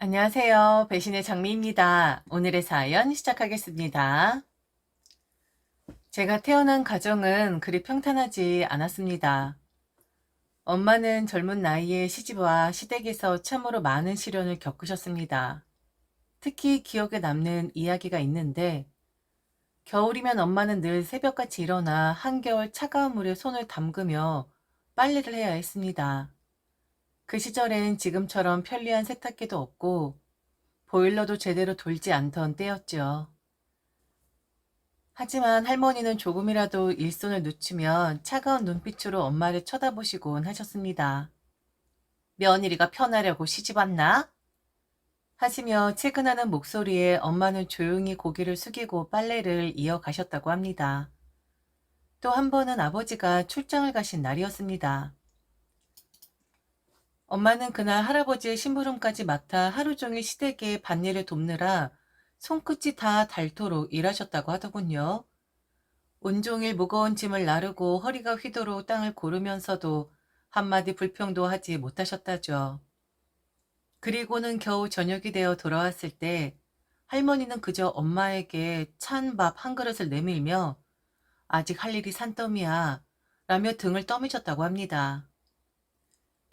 안녕하세요. 배신의 장미입니다. 오늘의 사연 시작하겠습니다. 제가 태어난 가정은 그리 평탄하지 않았습니다. 엄마는 젊은 나이에 시집와 시댁에서 참으로 많은 시련을 겪으셨습니다. 특히 기억에 남는 이야기가 있는데, 겨울이면 엄마는 늘 새벽같이 일어나 한겨울 차가운 물에 손을 담그며 빨래를 해야 했습니다. 그 시절엔 지금처럼 편리한 세탁기도 없고 보일러도 제대로 돌지 않던 때였죠. 하지만 할머니는 조금이라도 일손을 늦추면 차가운 눈빛으로 엄마를 쳐다보시곤 하셨습니다. 며느리가 편하려고 시집 왔나? 하시며 채근하는 목소리에 엄마는 조용히 고개를 숙이고 빨래를 이어가셨다고 합니다. 또 한 번은 아버지가 출장을 가신 날이었습니다. 엄마는 그날 할아버지의 심부름까지 맡아 하루 종일 시댁의 밭일을 돕느라 손끝이 다 닳도록 일하셨다고 하더군요. 온종일 무거운 짐을 나르고 허리가 휘도록 땅을 고르면서도 한마디 불평도 하지 못하셨다죠. 그리고는 겨우 저녁이 되어 돌아왔을 때 할머니는 그저 엄마에게 찬 밥 한 그릇을 내밀며 아직 할 일이 산더미야 라며 등을 떠미셨다고 합니다.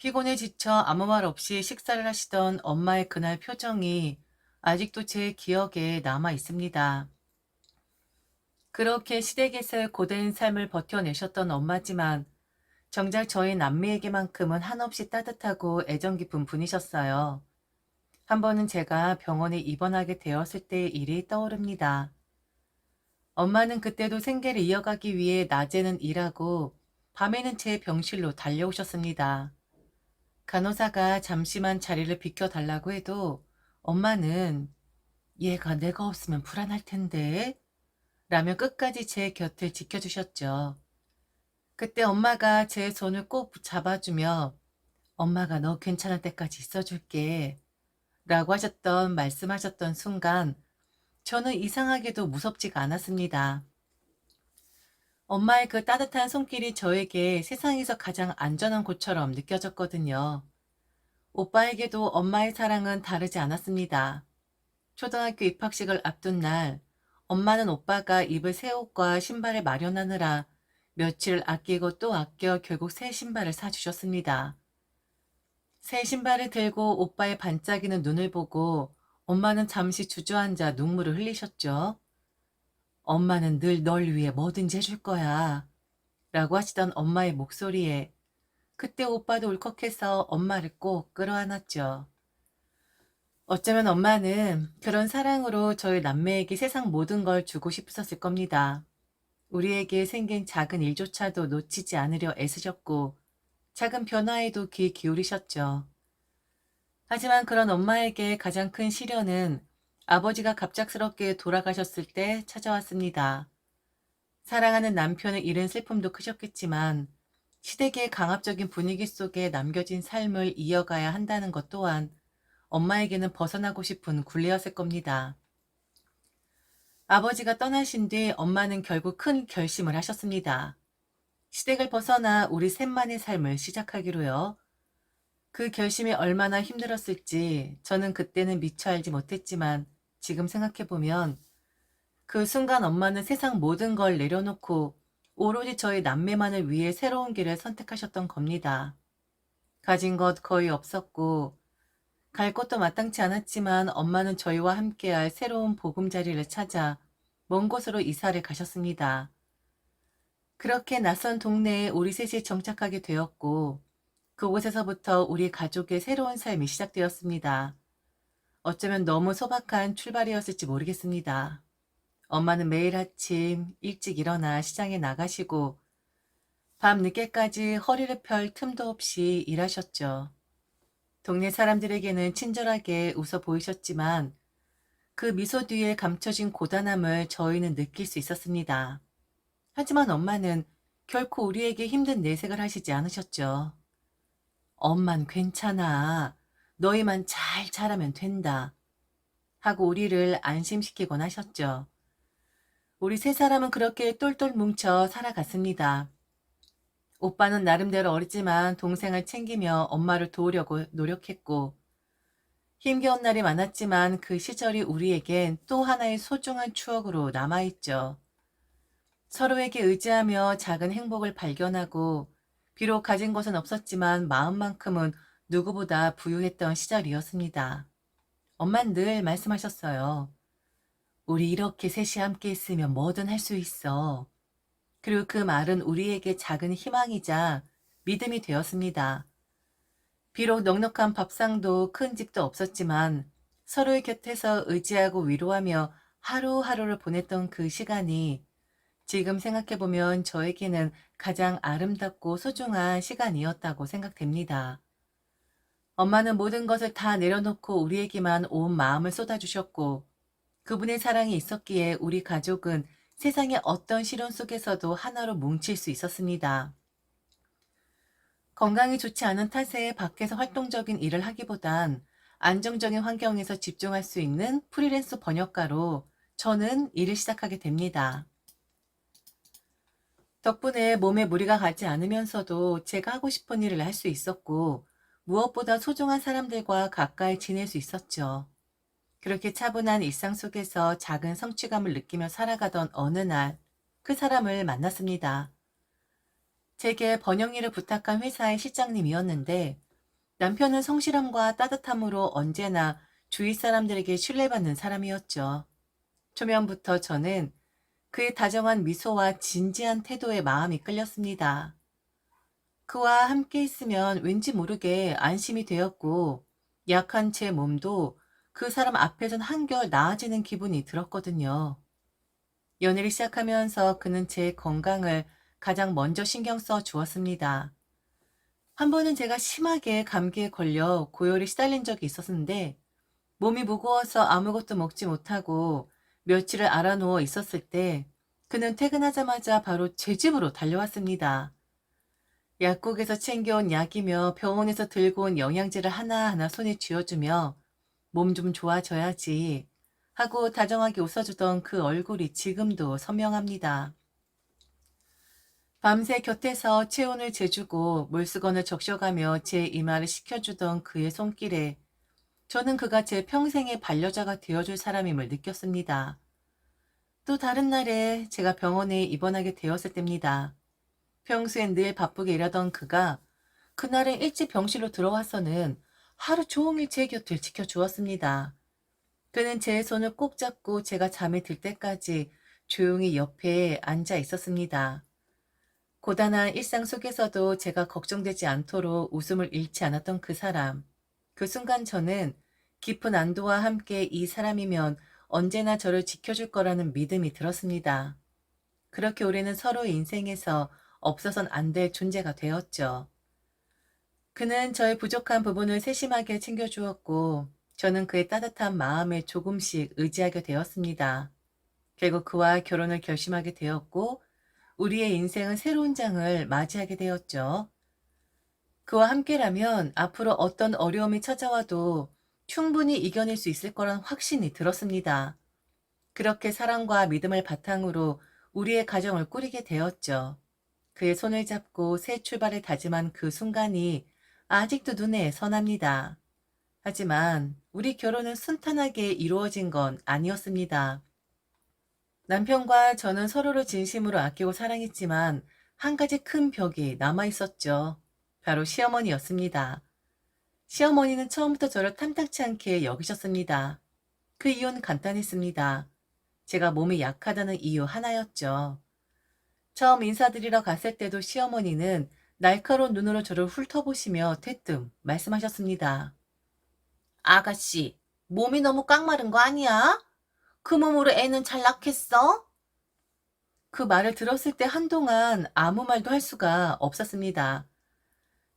피곤에 지쳐 아무 말 없이 식사를 하시던 엄마의 그날 표정이 아직도 제 기억에 남아 있습니다. 그렇게 시댁에서의 고된 삶을 버텨내셨던 엄마지만 정작 저희 남매에게만큼은 한없이 따뜻하고 애정 깊은 분이셨어요. 한 번은 제가 병원에 입원하게 되었을 때의 일이 떠오릅니다. 엄마는 그때도 생계를 이어가기 위해 낮에는 일하고 밤에는 제 병실로 달려오셨습니다. 간호사가 잠시만 자리를 비켜달라고 해도 엄마는 얘가 내가 없으면 불안할 텐데 라며 끝까지 제 곁을 지켜주셨죠. 그때 엄마가 제 손을 꼭 잡아주며 엄마가 너 괜찮을 때까지 있어줄게 라고 말씀하셨던 순간 저는 이상하게도 무섭지가 않았습니다. 엄마의 그 따뜻한 손길이 저에게 세상에서 가장 안전한 곳처럼 느껴졌거든요. 오빠에게도 엄마의 사랑은 다르지 않았습니다. 초등학교 입학식을 앞둔 날, 엄마는 오빠가 입을 새 옷과 신발을 마련하느라 며칠 아끼고 또 아껴 결국 새 신발을 사주셨습니다. 새 신발을 들고 오빠의 반짝이는 눈을 보고 엄마는 잠시 주저앉아 눈물을 흘리셨죠. 엄마는 늘 널 위해 뭐든지 해줄 거야. 라고 하시던 엄마의 목소리에 그때 오빠도 울컥해서 엄마를 꼭 끌어안았죠. 어쩌면 엄마는 그런 사랑으로 저희 남매에게 세상 모든 걸 주고 싶으셨을 겁니다. 우리에게 생긴 작은 일조차도 놓치지 않으려 애쓰셨고 작은 변화에도 귀 기울이셨죠. 하지만 그런 엄마에게 가장 큰 시련은 아버지가 갑작스럽게 돌아가셨을 때 찾아왔습니다. 사랑하는 남편을 잃은 슬픔도 크셨겠지만 시댁의 강압적인 분위기 속에 남겨진 삶을 이어가야 한다는 것 또한 엄마에게는 벗어나고 싶은 굴레였을 겁니다. 아버지가 떠나신 뒤 엄마는 결국 큰 결심을 하셨습니다. 시댁을 벗어나 우리 셋만의 삶을 시작하기로요. 그 결심이 얼마나 힘들었을지 저는 그때는 미처 알지 못했지만 지금 생각해보면 그 순간 엄마는 세상 모든 걸 내려놓고 오로지 저희 남매만을 위해 새로운 길을 선택하셨던 겁니다. 가진 것 거의 없었고 갈 곳도 마땅치 않았지만 엄마는 저희와 함께할 새로운 보금자리를 찾아 먼 곳으로 이사를 가셨습니다. 그렇게 낯선 동네에 우리 셋이 정착하게 되었고 그곳에서부터 우리 가족의 새로운 삶이 시작되었습니다. 어쩌면 너무 소박한 출발이었을지 모르겠습니다. 엄마는 매일 아침 일찍 일어나 시장에 나가시고 밤 늦게까지 허리를 펼 틈도 없이 일하셨죠. 동네 사람들에게는 친절하게 웃어 보이셨지만 그 미소 뒤에 감춰진 고단함을 저희는 느낄 수 있었습니다. 하지만 엄마는 결코 우리에게 힘든 내색을 하시지 않으셨죠. 엄만 괜찮아. 너희만 잘 자라면 된다. 하고 우리를 안심시키곤 하셨죠. 우리 세 사람은 그렇게 똘똘 뭉쳐 살아갔습니다. 오빠는 나름대로 어리지만 동생을 챙기며 엄마를 도우려고 노력했고 힘겨운 날이 많았지만 그 시절이 우리에겐 또 하나의 소중한 추억으로 남아있죠. 서로에게 의지하며 작은 행복을 발견하고 비록 가진 것은 없었지만 마음만큼은 누구보다 부유했던 시절이었습니다. 엄만 늘 말씀하셨어요. 우리 이렇게 셋이 함께 있으면 뭐든 할 수 있어. 그리고 그 말은 우리에게 작은 희망이자 믿음이 되었습니다. 비록 넉넉한 밥상도 큰 집도 없었지만 서로의 곁에서 의지하고 위로하며 하루하루를 보냈던 그 시간이 지금 생각해보면 저에게는 가장 아름답고 소중한 시간이었다고 생각됩니다. 엄마는 모든 것을 다 내려놓고 우리에게만 온 마음을 쏟아주셨고 그분의 사랑이 있었기에 우리 가족은 세상의 어떤 시련 속에서도 하나로 뭉칠 수 있었습니다. 건강이 좋지 않은 탓에 밖에서 활동적인 일을 하기보단 안정적인 환경에서 집중할 수 있는 프리랜서 번역가로 저는 일을 시작하게 됩니다. 덕분에 몸에 무리가 가지 않으면서도 제가 하고 싶은 일을 할 수 있었고 무엇보다 소중한 사람들과 가까이 지낼 수 있었죠. 그렇게 차분한 일상 속에서 작은 성취감을 느끼며 살아가던 어느 날 그 사람을 만났습니다. 제게 번역 일을 부탁한 회사의 실장님이었는데 남편은 성실함과 따뜻함으로 언제나 주위 사람들에게 신뢰받는 사람이었죠. 초면부터 저는 그의 다정한 미소와 진지한 태도에 마음이 끌렸습니다. 그와 함께 있으면 왠지 모르게 안심이 되었고 약한 제 몸도 그 사람 앞에선 한결 나아지는 기분이 들었거든요. 연애를 시작하면서 그는 제 건강을 가장 먼저 신경 써 주었습니다. 한 번은 제가 심하게 감기에 걸려 고열에 시달린 적이 있었는데 몸이 무거워서 아무것도 먹지 못하고 며칠을 알아누워 있었을 때 그는 퇴근하자마자 바로 제 집으로 달려왔습니다. 약국에서 챙겨온 약이며 병원에서 들고 온 영양제를 하나하나 손에 쥐어주며 몸 좀 좋아져야지 하고 다정하게 웃어주던 그 얼굴이 지금도 선명합니다. 밤새 곁에서 체온을 재주고 물수건을 적셔가며 제 이마를 식혀주던 그의 손길에 저는 그가 제 평생의 반려자가 되어줄 사람임을 느꼈습니다. 또 다른 날에 제가 병원에 입원하게 되었을 때입니다. 평소엔 늘 바쁘게 일하던 그가 그날은 일찍 병실로 들어와서는 하루 종일 제 곁을 지켜주었습니다. 그는 제 손을 꼭 잡고 제가 잠에 들 때까지 조용히 옆에 앉아 있었습니다. 고단한 일상 속에서도 제가 걱정되지 않도록 웃음을 잃지 않았던 그 사람. 그 순간 저는 깊은 안도와 함께 이 사람이면 언제나 저를 지켜줄 거라는 믿음이 들었습니다. 그렇게 우리는 서로의 인생에서 없어선 안 될 존재가 되었죠. 그는 저의 부족한 부분을 세심하게 챙겨주었고 저는 그의 따뜻한 마음에 조금씩 의지하게 되었습니다. 결국 그와 결혼을 결심하게 되었고 우리의 인생은 새로운 장을 맞이하게 되었죠. 그와 함께라면 앞으로 어떤 어려움이 찾아와도 충분히 이겨낼 수 있을 거란 확신이 들었습니다. 그렇게 사랑과 믿음을 바탕으로 우리의 가정을 꾸리게 되었죠. 그의 손을 잡고 새 출발을 다짐한 그 순간이 아직도 눈에 선합니다. 하지만 우리 결혼은 순탄하게 이루어진 건 아니었습니다. 남편과 저는 서로를 진심으로 아끼고 사랑했지만 한 가지 큰 벽이 남아 있었죠. 바로 시어머니였습니다. 시어머니는 처음부터 저를 탐탁치 않게 여기셨습니다. 그 이유는 간단했습니다. 제가 몸이 약하다는 이유 하나였죠. 처음 인사드리러 갔을 때도 시어머니는 날카로운 눈으로 저를 훑어보시며 대뜸 말씀하셨습니다. 아가씨, 몸이 너무 깡마른 거 아니야? 그 몸으로 애는 잘 낳겠어? 그 말을 들었을 때 한동안 아무 말도 할 수가 없었습니다.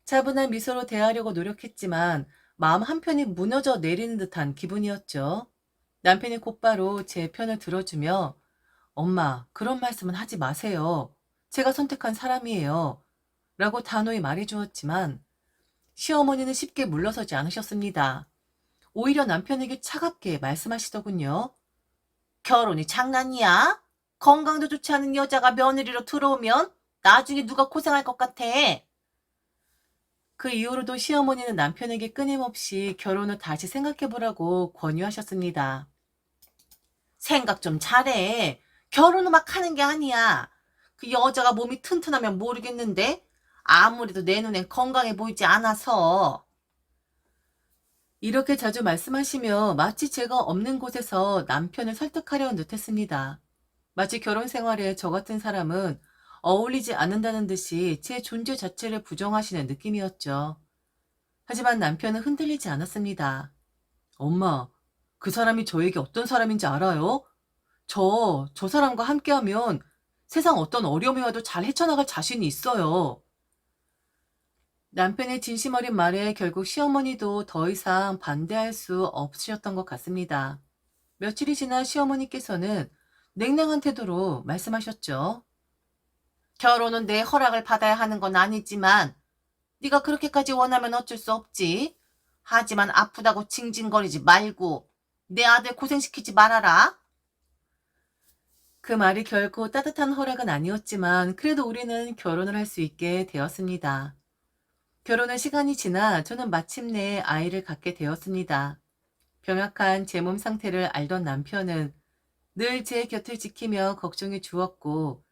차분한 미소로 대하려고 노력했지만 마음 한편이 무너져 내리는 듯한 기분이었죠. 남편이 곧바로 제 편을 들어주며 엄마, 그런 말씀은 하지 마세요. 제가 선택한 사람이에요. 라고 단호히 말해주었지만 시어머니는 쉽게 물러서지 않으셨습니다. 오히려 남편에게 차갑게 말씀하시더군요. 결혼이 장난이야? 건강도 좋지 않은 여자가 며느리로 들어오면 나중에 누가 고생할 것 같아. 그 이후로도 시어머니는 남편에게 끊임없이 결혼을 다시 생각해보라고 권유하셨습니다. 생각 좀 잘해. 결혼을 막 하는 게 아니야. 그 여자가 몸이 튼튼하면 모르겠는데 아무래도 내 눈엔 건강해 보이지 않아서. 이렇게 자주 말씀하시며 마치 제가 없는 곳에서 남편을 설득하려는 듯했습니다. 마치 결혼 생활에 저 같은 사람은 어울리지 않는다는 듯이 제 존재 자체를 부정하시는 느낌이었죠. 하지만 남편은 흔들리지 않았습니다. 엄마, 그 사람이 저에게 어떤 사람인지 알아요? 저 사람과 함께하면 세상 어떤 어려움이 와도 잘 헤쳐나갈 자신이 있어요. 남편의 진심 어린 말에 결국 시어머니도 더 이상 반대할 수 없으셨던 것 같습니다. 며칠이 지나 시어머니께서는 냉랭한 태도로 말씀하셨죠. 결혼은 내 허락을 받아야 하는 건 아니지만 네가 그렇게까지 원하면 어쩔 수 없지. 하지만 아프다고 징징거리지 말고 내 아들 고생시키지 말아라. 그 말이 결코 따뜻한 허락은 아니었지만 그래도 우리는 결혼을 할 수 있게 되었습니다. 결혼은 시간이 지나 저는 마침내 아이를 갖게 되었습니다. 병약한 제 몸 상태를 알던 남편은 늘 제 곁을 지키며 걱정해 주었고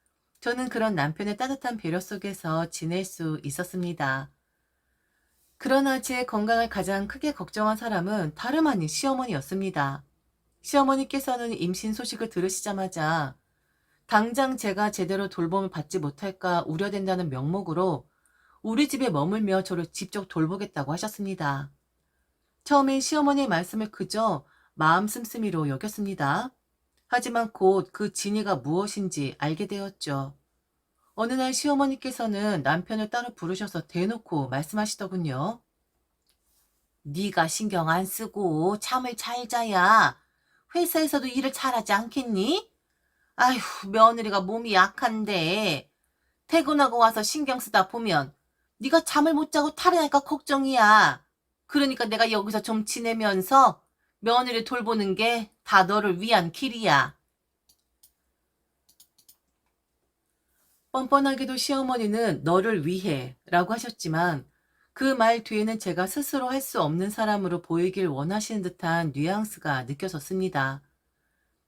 저는 그런 남편의 따뜻한 배려 속에서 지낼 수 있었습니다. 그러나 제 건강을 가장 크게 걱정한 사람은 다름 아닌 시어머니였습니다. 시어머니께서는 임신 소식을 들으시자마자 당장 제가 제대로 돌봄을 받지 못할까 우려된다는 명목으로 우리 집에 머물며 저를 직접 돌보겠다고 하셨습니다. 처음엔 시어머니의 말씀을 그저 마음 씀씀이로 여겼습니다. 하지만 곧 그 진위가 무엇인지 알게 되었죠. 어느 날 시어머니께서는 남편을 따로 부르셔서 대놓고 말씀하시더군요. 네가 신경 안 쓰고 잠을 잘 자야 회사에서도 일을 잘하지 않겠니? 아휴, 며느리가 몸이 약한데 퇴근하고 와서 신경 쓰다 보면 네가 잠을 못 자고 탈이나니까 걱정이야. 그러니까 내가 여기서 좀 지내면서 며느리 돌보는 게 다 너를 위한 길이야. 뻔뻔하게도 시어머니는 너를 위해 라고 하셨지만 그 말 뒤에는 제가 스스로 할 수 없는 사람으로 보이길 원하시는 듯한 뉘앙스가 느껴졌습니다.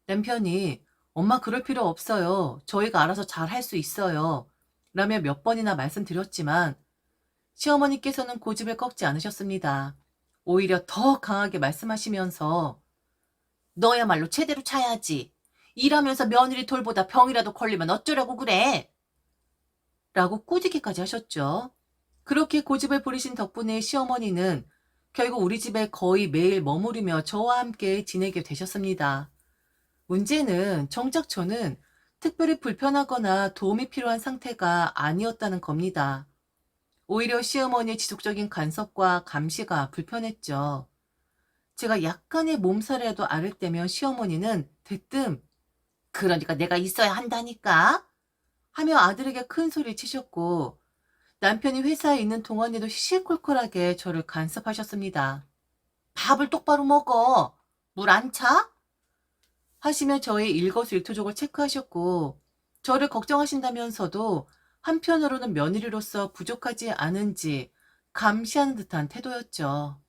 남편이 엄마 그럴 필요 없어요. 저희가 알아서 잘 할 수 있어요. 라며 몇 번이나 말씀드렸지만 시어머니께서는 고집을 꺾지 않으셨습니다. 오히려 더 강하게 말씀하시면서 너야말로 제대로 차야지. 일하면서 며느리 돌보다 병이라도 걸리면 어쩌려고 그래. 라고 꾸짖기까지 하셨죠. 그렇게 고집을 부리신 덕분에 시어머니는 결국 우리 집에 거의 매일 머무르며 저와 함께 지내게 되셨습니다. 문제는 정작 저는 특별히 불편하거나 도움이 필요한 상태가 아니었다는 겁니다. 오히려 시어머니의 지속적인 간섭과 감시가 불편했죠. 제가 약간의 몸살이라도 앓을 때면 시어머니는 대뜸 그러니까 내가 있어야 한다니까 하며 아들에게 큰 소리 치셨고 남편이 회사에 있는 동안에도 시시콜콜하게 저를 간섭하셨습니다. 밥을 똑바로 먹어. 물 안 차? 하시며 저의 일거수일투족을 체크하셨고 저를 걱정하신다면서도 한편으로는 며느리로서 부족하지 않은지 감시하는 듯한 태도였죠.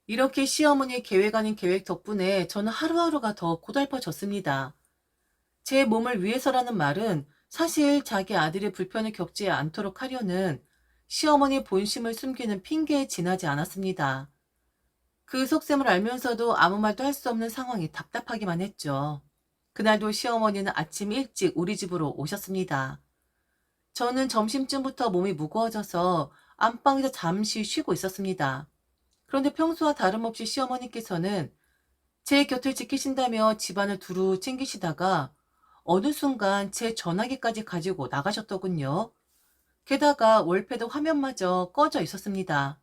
이렇게 시어머니의 계획 아닌 계획 덕분에 저는 하루하루가 더 고달퍼졌습니다. 제 몸을 위해서라는 말은 사실 자기 아들의 불편을 겪지 않도록 하려는 시어머니의 본심을 숨기는 핑계에 지나지 않았습니다. 그 속셈을 알면서도 아무 말도 할 수 없는 상황이 답답하기만 했죠. 그날도 시어머니는 아침 일찍 우리 집으로 오셨습니다. 저는 점심쯤부터 몸이 무거워져서 안방에서 잠시 쉬고 있었습니다. 그런데 평소와 다름없이 시어머니께서는 제 곁을 지키신다며 집안을 두루 챙기시다가 어느 순간 제 전화기까지 가지고 나가셨더군요. 게다가 월패드 화면마저 꺼져 있었습니다.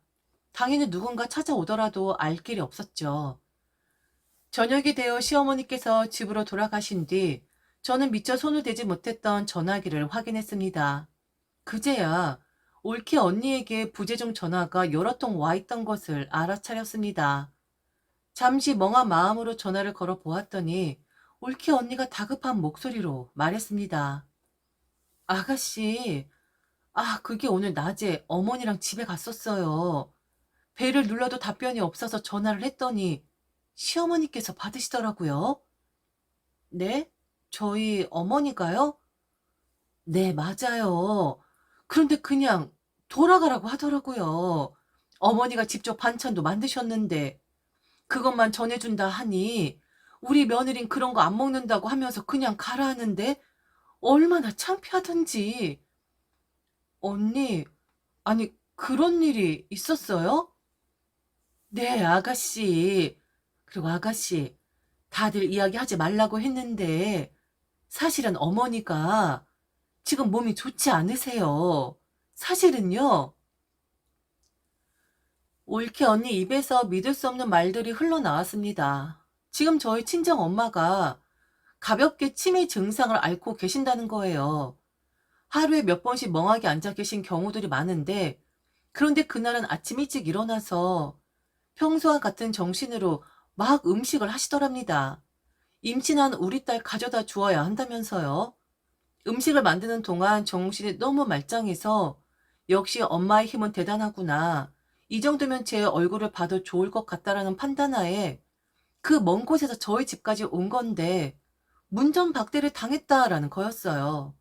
당연히 누군가 찾아오더라도 알 길이 없었죠. 저녁이 되어 시어머니께서 집으로 돌아가신 뒤 저는 미처 손을 대지 못했던 전화기를 확인했습니다. 그제야 올케 언니에게 부재중 전화가 여러 통 와 있던 것을 알아차렸습니다. 잠시 멍한 마음으로 전화를 걸어 보았더니 올케 언니가 다급한 목소리로 말했습니다. 아가씨, 그게 오늘 낮에 어머니랑 집에 갔었어요. 벨을 눌러도 답변이 없어서 전화를 했더니 시어머니께서 받으시더라고요. 네? 저희 어머니가요? 네, 맞아요. 그런데 그냥 돌아가라고 하더라고요. 어머니가 직접 반찬도 만드셨는데 그것만 전해준다 하니 우리 며느린 그런 거 안 먹는다고 하면서 그냥 가라 하는데 얼마나 창피하던지. 언니, 아니, 그런 일이 있었어요? 네, 아가씨. 그리고 아가씨, 다들 이야기하지 말라고 했는데 사실은 어머니가 지금 몸이 좋지 않으세요. 사실은요. 올케 언니 입에서 믿을 수 없는 말들이 흘러나왔습니다. 지금 저희 친정 엄마가 가볍게 치매 증상을 앓고 계신다는 거예요. 하루에 몇 번씩 멍하게 앉아 계신 경우들이 많은데, 그런데 그날은 아침 일찍 일어나서 평소와 같은 정신으로 막 음식을 하시더랍니다. 임신한 우리 딸 가져다 주어야 한다면서요. 음식을 만드는 동안 정신이 너무 말짱해서 역시 엄마의 힘은 대단하구나. 이 정도면 제 얼굴을 봐도 좋을 것 같다라는 판단하에 그 먼 곳에서 저희 집까지 온 건데 문전박대를 당했다라는 거였어요.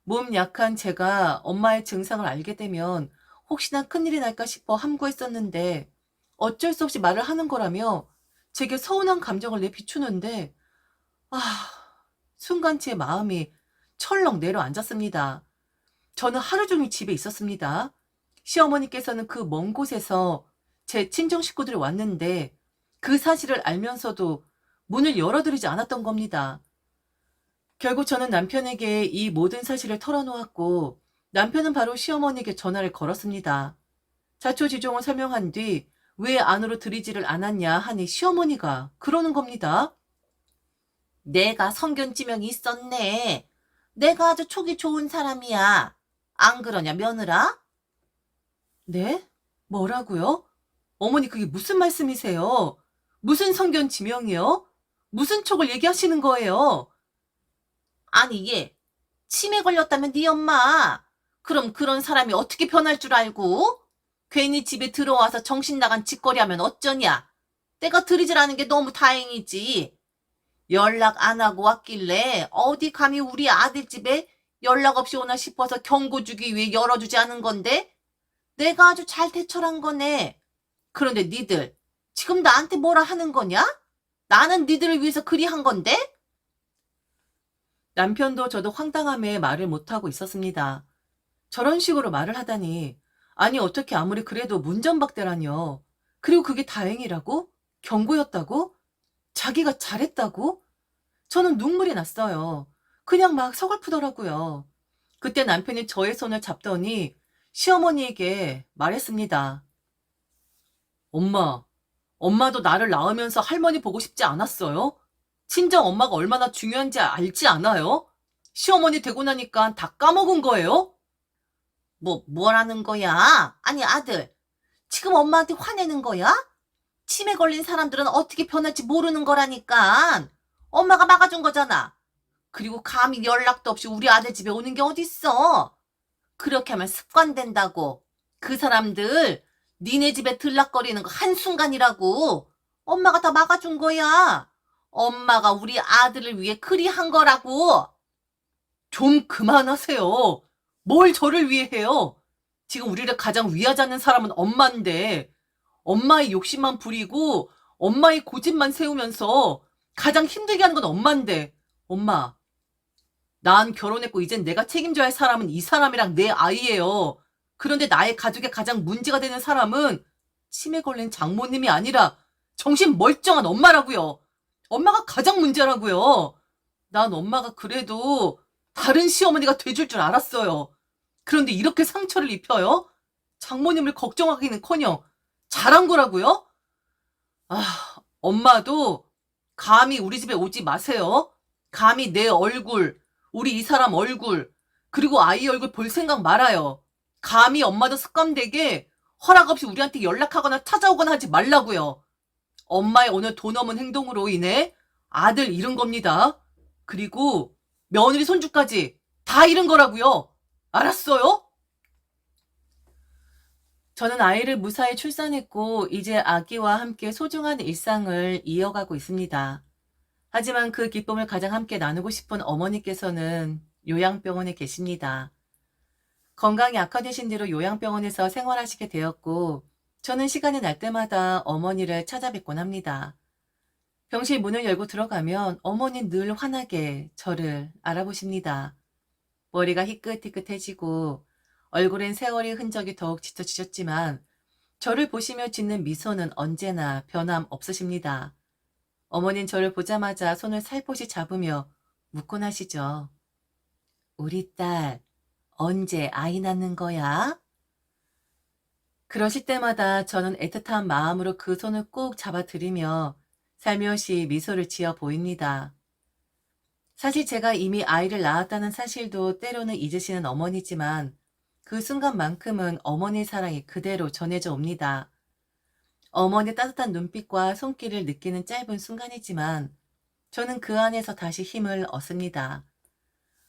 몸 약한 제가 엄마의 증상을 알게 되면 혹시나 큰일이 날까 싶어 함구했었는데 어쩔 수 없이 말을 하는 거라며 제게 서운한 감정을 내비추는데 아, 순간 제 마음이 철렁 내려앉았습니다. 저는 하루 종일 집에 있었습니다. 시어머니께서는 그 먼 곳에서 제 친정 식구들이 왔는데 그 사실을 알면서도 문을 열어드리지 않았던 겁니다. 결국 저는 남편에게 이 모든 사실을 털어놓았고 남편은 바로 시어머니에게 전화를 걸었습니다. 자초지종을 설명한 뒤 왜 안으로 들이지를 않았냐 하니 시어머니가 그러는 겁니다. 내가 성견지명이 있었네. 내가 아주 촉이 좋은 사람이야. 안 그러냐, 며느라? 네? 뭐라고요? 어머니 그게 무슨 말씀이세요? 무슨 성견지명이요? 무슨 촉을 얘기하시는 거예요? 아니 얘 치매 걸렸다면 네 엄마. 그럼 그런 사람이 어떻게 변할 줄 알고? 괜히 집에 들어와서 정신 나간 짓거리 하면 어쩌냐? 내가 들이질 않은 게 너무 다행이지. 연락 안 하고 왔길래 어디 감히 우리 아들 집에 연락 없이 오나 싶어서 경고 주기 위해 열어주지 않은 건데 내가 아주 잘 대처한 거네. 그런데 니들 지금 나한테 뭐라 하는 거냐? 나는 니들을 위해서 그리 한 건데? 남편도 저도 황당함에 말을 못하고 있었습니다. 저런 식으로 말을 하다니 아니 어떻게 아무리 그래도 문전박대라뇨. 그리고 그게 다행이라고? 경고였다고? 자기가 잘했다고? 저는 눈물이 났어요. 그냥 막 서글프더라고요. 그때 남편이 저의 손을 잡더니 시어머니에게 말했습니다. 엄마, 엄마도 나를 낳으면서 할머니 보고 싶지 않았어요? 친정 엄마가 얼마나 중요한지 알지 않아요? 시어머니 되고 나니까 다 까먹은 거예요? 뭐라는 거야? 아니, 아들. 지금 엄마한테 화내는 거야? 치매 걸린 사람들은 어떻게 변할지 모르는 거라니까. 엄마가 막아준 거잖아. 그리고 감히 연락도 없이 우리 아들 집에 오는 게 어딨어. 그렇게 하면 습관된다고. 그 사람들 니네 집에 들락거리는 거 한순간이라고. 엄마가 다 막아준 거야. 엄마가 우리 아들을 위해 그리 한 거라고. 좀 그만하세요. 뭘 저를 위해 해요? 지금 우리를 가장 위하자는 사람은 엄마인데 엄마의 욕심만 부리고 엄마의 고집만 세우면서 가장 힘들게 하는 건 엄마인데 엄마, 난 결혼했고 이젠 내가 책임져야 할 사람은 이 사람이랑 내 아이예요. 그런데 나의 가족에 가장 문제가 되는 사람은 치매 걸린 장모님이 아니라 정신 멀쩡한 엄마라고요. 엄마가 가장 문제라고요. 난 엄마가 그래도 다른 시어머니가 돼줄 줄 알았어요. 그런데 이렇게 상처를 입혀요? 장모님을 걱정하기는커녕 잘한 거라고요? 엄마도 감히 우리 집에 오지 마세요. 감히 내 얼굴, 우리 이 사람 얼굴, 그리고 아이 얼굴 볼 생각 말아요. 감히 엄마도 습관되게 허락 없이 우리한테 연락하거나 찾아오거나 하지 말라고요. 엄마의 오늘 돈 없는 행동으로 인해 아들 잃은 겁니다. 그리고 며느리 손주까지 다 잃은 거라고요. 알았어요? 저는 아이를 무사히 출산했고 이제 아기와 함께 소중한 일상을 이어가고 있습니다. 하지만 그 기쁨을 가장 함께 나누고 싶은 어머니께서는 요양병원에 계십니다. 건강이 악화되신 뒤로 요양병원에서 생활하시게 되었고 저는 시간이 날 때마다 어머니를 찾아뵙곤 합니다. 병실 문을 열고 들어가면 어머니 늘 환하게 저를 알아보십니다. 머리가 희끗희끗해지고 얼굴엔 세월의 흔적이 더욱 짙어지셨지만 저를 보시며 짓는 미소는 언제나 변함없으십니다. 어머닌 저를 보자마자 손을 살포시 잡으며 묻곤 하시죠. 우리 딸, 언제 아이 낳는 거야? 그러실 때마다 저는 애틋한 마음으로 그 손을 꼭 잡아드리며 살며시 미소를 지어 보입니다. 사실 제가 이미 아이를 낳았다는 사실도 때로는 잊으시는 어머니지만 그 순간만큼은 어머니의 사랑이 그대로 전해져 옵니다. 어머니의 따뜻한 눈빛과 손길을 느끼는 짧은 순간이지만 저는 그 안에서 다시 힘을 얻습니다.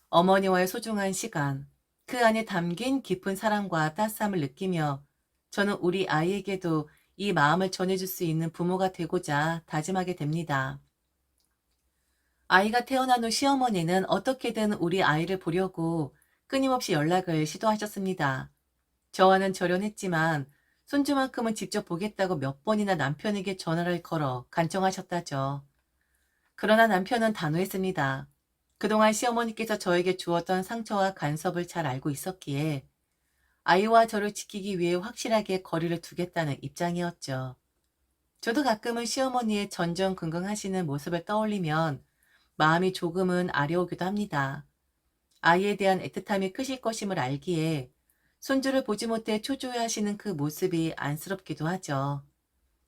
어머니와의 소중한 시간, 그 안에 담긴 깊은 사랑과 따스함을 느끼며 저는 우리 아이에게도 이 마음을 전해줄 수 있는 부모가 되고자 다짐하게 됩니다. 아이가 태어난 후 시어머니는 어떻게든 우리 아이를 보려고 끊임없이 연락을 시도하셨습니다. 저와는 절연했지만 손주만큼은 직접 보겠다고 몇 번이나 남편에게 전화를 걸어 간청하셨다죠. 그러나 남편은 단호했습니다. 그동안 시어머니께서 저에게 주었던 상처와 간섭을 잘 알고 있었기에 아이와 저를 지키기 위해 확실하게 거리를 두겠다는 입장이었죠. 저도 가끔은 시어머니의 전전긍긍하시는 모습을 떠올리면 마음이 조금은 아려오기도 합니다. 아이에 대한 애틋함이 크실 것임을 알기에 손주를 보지 못해 초조해하시는 그 모습이 안쓰럽기도 하죠.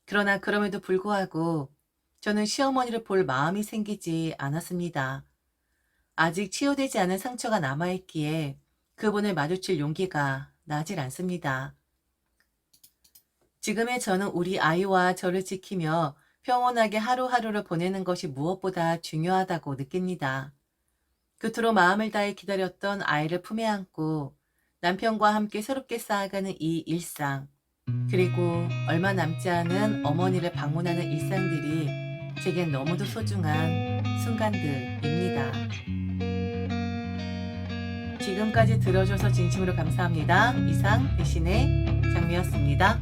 그러나 그럼에도 불구하고 저는 시어머니를 볼 마음이 생기지 않았습니다. 아직 치유되지 않은 상처가 남아있기에 그분을 마주칠 용기가 나질 않습니다. 지금의 저는 우리 아이와 저를 지키며 평온하게 하루하루를 보내는 것이 무엇보다 중요하다고 느낍니다. 그토록 마음을 다해 기다렸던 아이를 품에 안고 남편과 함께 새롭게 쌓아가는 이 일상, 그리고 얼마 남지 않은 어머니를 방문하는 일상들이 제겐 너무도 소중한 순간들입니다. 지금까지 들어줘서 진심으로 감사합니다. 이상 대신의 장미였습니다.